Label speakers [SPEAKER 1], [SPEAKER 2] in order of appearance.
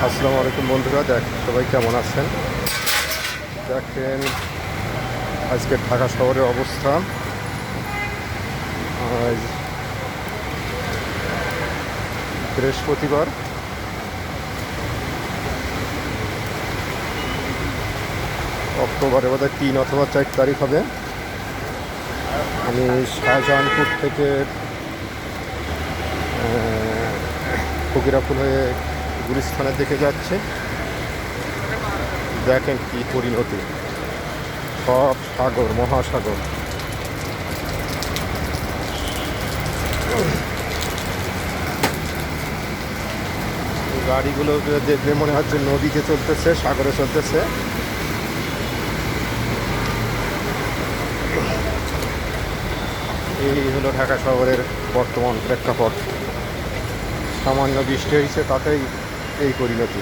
[SPEAKER 1] আসসালামু আলাইকুম বন্ধুরা, সবাই কেমন আছেন? দেখেন আজকে ঢাকা শহরের অবস্থা। আজ বৃহস্পতিবার, অক্টোবরে বোধহয় 3 অথবা 4 তারিখ হবে। আমি শাহজাহানপুর থেকে ফকিরাপুর হয়ে গুলিস্তানের দিকে যাচ্ছে। দেখেন কি পরিণতি, সব সাগর, মহাসাগর। গাড়িগুলো দেখলে মনে হচ্ছে নদীতে চলতেছে, সাগরে চলতেছে। এই হলো ঢাকা শহরের বর্তমান প্রেক্ষাপট। সামান্য বৃষ্টি হয়েছে, তাতেই এই পরিণতি।